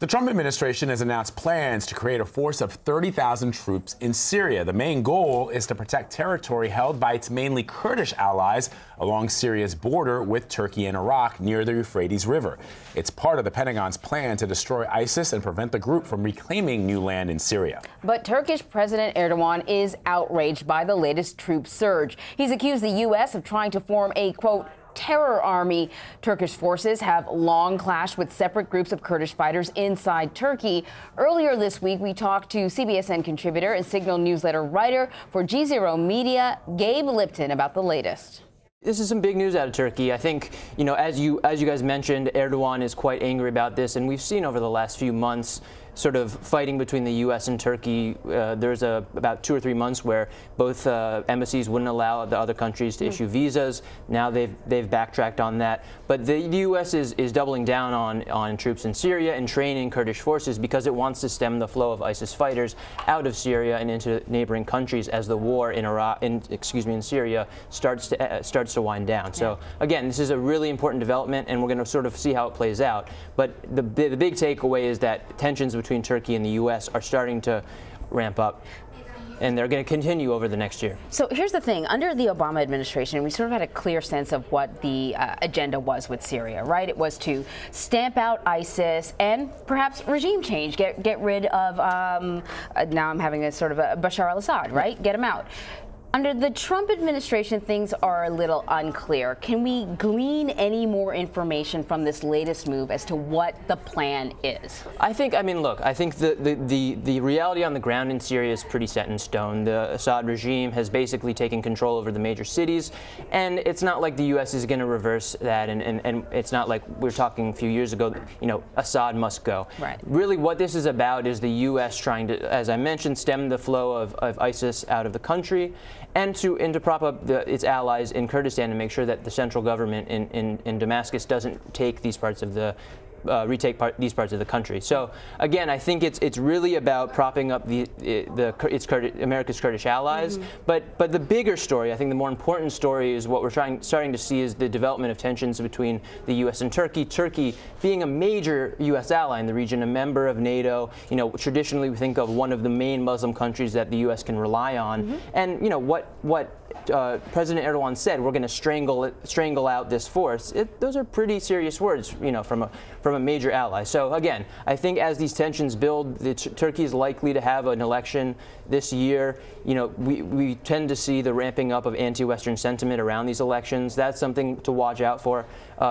The Trump administration has announced plans to create a force of 30,000 troops in Syria. The main goal is to protect territory held by its mainly Kurdish allies along Syria's border with Turkey and Iraq near the Euphrates River. It's part of the Pentagon's plan to destroy ISIS and prevent the group from reclaiming new land in Syria. But Turkish President Erdogan is outraged by the latest troop surge. He's accused the U.S. of trying to form a, quote, terror army. Turkish forces have long clashed with separate groups of Kurdish fighters inside Turkey. Earlier this week, we talked to CBSN contributor and Signal newsletter writer for GZero Media, Gabe Lipton, about the latest. This is some big news out of Turkey. I think, as you guys mentioned, Erdogan is quite angry about this, and we've seen over the last few months sort of fighting between the U.S. and Turkey. There's about 2 or 3 months where both embassies wouldn't allow the other countries to issue visas. Now they've backtracked on that. But the U.S. is doubling down on troops in Syria and training Kurdish forces because it wants to stem the flow of ISIS fighters out of Syria and into neighboring countries as the war in in Syria starts to wind down. So again, this is a really important development, and we're going to sort of see how it plays out. But the big takeaway is that tensions between Turkey and the U.S. are starting to ramp up, and they're going to continue over the next year. So here's the thing. Under the Obama administration, we sort of had a clear sense of what the agenda was with Syria, right? It was to stamp out ISIS and perhaps regime change, get rid of, now I'm having a sort of a Bashar al-Assad, right? Get him out. Under the Trump administration, things are a little unclear. Can we glean any more information from this latest move as to what the plan is? I think the reality on the ground in Syria is pretty set in stone. The Assad regime has basically taken control over the major cities, and it's not like the U.S. is going to reverse that, and it's not like we were talking a few years ago, Assad must go. Right. Really what this is about is the U.S. trying to, as I mentioned, stem the flow of ISIS out of the country, and to prop up its allies in Kurdistan and make sure that the central government in Damascus doesn't take these parts of the these parts of the country. So again, I think it's really about propping up America's Kurdish allies. But the bigger story, I think the more important story, is what we're starting to see is the development of tensions between the U.S. and Turkey. Turkey being a major U.S. ally in the region, a member of NATO. Traditionally we think of one of the main Muslim countries that the U.S. can rely on. And what President Erdogan said, we're going to strangle out this force. Those are pretty serious words, from a major ally. So again, I think as these tensions build, Turkey is likely to have an election this year. We tend to see the ramping up of anti-Western sentiment around these elections. That's something to watch out for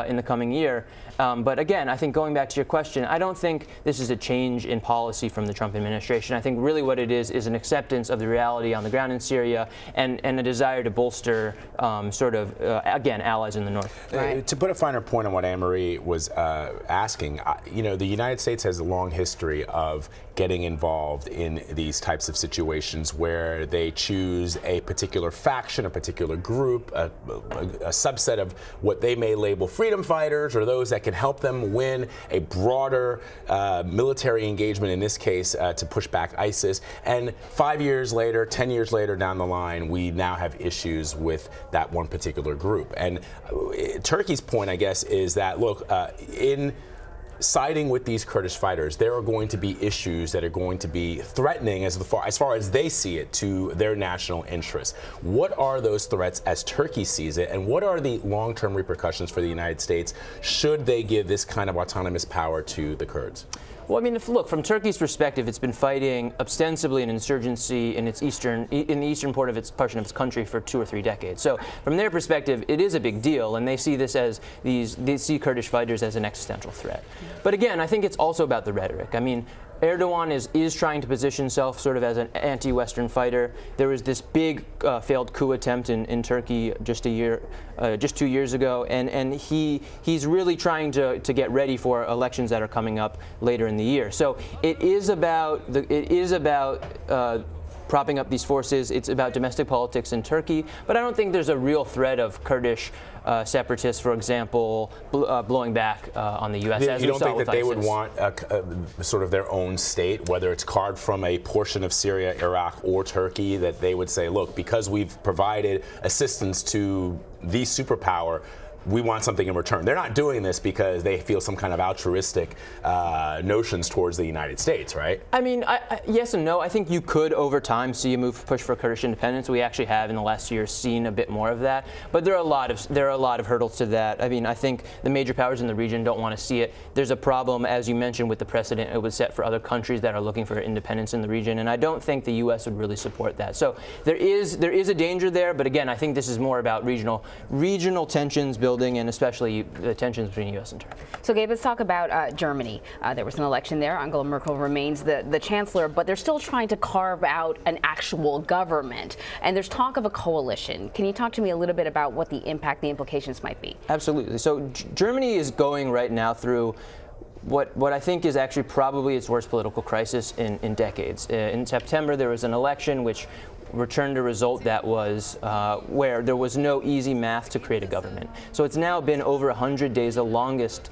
in the coming year. But again, I think going back to your question, I don't think this is a change in policy from the Trump administration. I think really what it is an acceptance of the reality on the ground in Syria and a desire to bolster again, allies in the north. Right. To put a finer point on what Anne-Marie was asking, the United States has a long history of getting involved in these types of situations where they choose a particular faction, a particular group, a subset of what they may label freedom fighters, or those that can help them win a broader military engagement, in this case, to push back ISIS. And 5 years later, 10 years later down the line, we now have issues with that one particular group. And Turkey's point, I guess, is that, look, in siding with these Kurdish fighters, there are going to be issues that are going to be threatening as far as they see it to their national interests. What are those threats as Turkey sees it, and what are the long-term repercussions for the United States should they give this kind of autonomous power to the Kurds? Well, I mean, look, from Turkey's perspective, it's been fighting ostensibly an insurgency in the eastern portion of its country for 2 or 3 decades. So, from their perspective, it is a big deal, and they see this as they see Kurdish fighters as an existential threat. But again, I think it's also about the rhetoric. I mean, Erdogan is trying to position himself sort of as an anti-Western fighter. There was this big failed coup attempt in Turkey just 2 years ago, and he's really trying to get ready for elections that are coming up later in the year. So it is about propping up these forces. It's about domestic politics in Turkey, but I don't think there's a real threat of Kurdish separatists, for example, blowing back on the U.S. You don't think that they would want sort of their own state, whether it's carved from a portion of Syria, Iraq, or Turkey, that they would say, look, because we've provided assistance to the superpower, we want something in return. They're not doing this because they feel some kind of altruistic notions towards the United States, right? I mean, yes and no. I think you could, over time, see a push for Kurdish independence. We actually have, in the last year, seen a bit more of that. But there are a lot of hurdles to that. I mean, I think the major powers in the region don't want to see it. There's a problem, as you mentioned, with the precedent it would set for other countries that are looking for independence in the region, and I don't think the U.S. would really support that. So there is a danger there, but again, I think this is more about regional tensions building, and especially the tensions between U.S. and Turkey. So, Gabe, let's talk about Germany. There was an election there. Angela Merkel remains the chancellor, but they're still trying to carve out an actual government. And there's talk of a coalition. Can you talk to me a little bit about what the implications might be? Absolutely. So Germany is going right now through what I think is actually probably its worst political crisis in decades. In September, there was an election which returned a result that was where there was no easy math to create a government. So it's now been over 100 days, the longest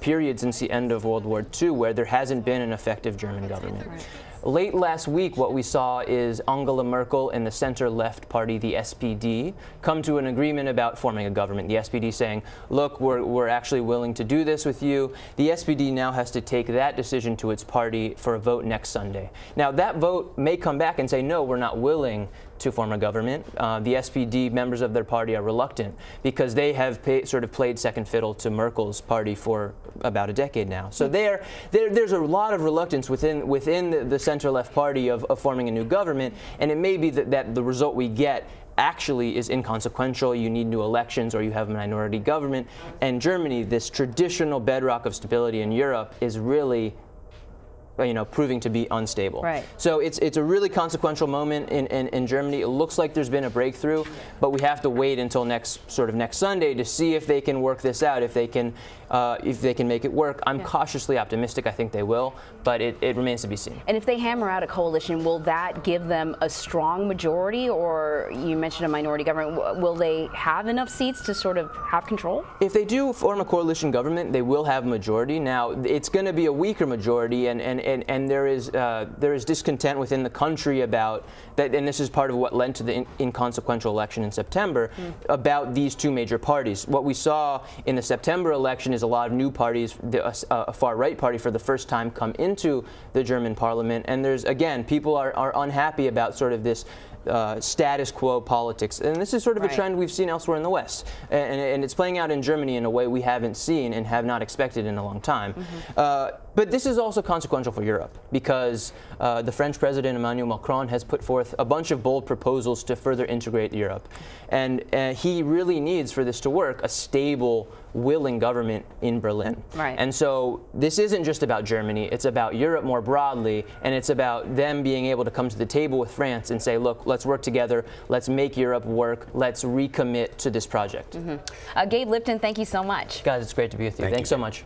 period since the end of World War II, where there hasn't been an effective German government. Right. Late last week, what we saw is Angela Merkel and the center-left party, the SPD, come to an agreement about forming a government. The SPD saying, look, we're actually willing to do this with you. The SPD now has to take that decision to its party for a vote next Sunday. Now, that vote may come back and say, no, we're not willing to form a government. The SPD members of their party are reluctant because they have sort of played second fiddle to Merkel's party for about a decade now. So there's a lot of reluctance within the center-left party of forming a new government, and it may be that the result we get actually is inconsequential. You need new elections, or you have a minority government. And Germany, this traditional bedrock of stability in Europe, is really proving to be unstable. Right. So it's a really consequential moment in Germany. It looks like there's been a breakthrough, but we have to wait until next Sunday to see if they can work this out, if they can make it work. I'm cautiously optimistic. I think they will, but it remains to be seen. And if they hammer out a coalition, will that give them a strong majority, or you mentioned a minority government? Will they have enough seats to sort of have control? If they do form a coalition government, they will have a majority. Now, it's going to be a weaker majority, and there is discontent within the country about that, and this is part of what led to the inconsequential election in September, about these two major parties. What we saw in the September election is a lot of new parties, a far-right party for the first time come into the German parliament, and again, people are unhappy about sort of this status quo politics. And this is sort of a trend we've seen elsewhere in the West. And it's playing out in Germany in a way we haven't seen and have not expected in a long time. But this is also consequential for Europe, because the French President Emmanuel Macron has put forth a bunch of bold proposals to further integrate Europe. And he really needs, for this to work, a stable, willing government in Berlin. Right. And so this isn't just about Germany, it's about Europe more broadly, and it's about them being able to come to the table with France and say, look, let's work together, let's make Europe work, let's recommit to this project. Gabe Lipton, thank you so much. Guys, it's great to be with you. Thanks so much.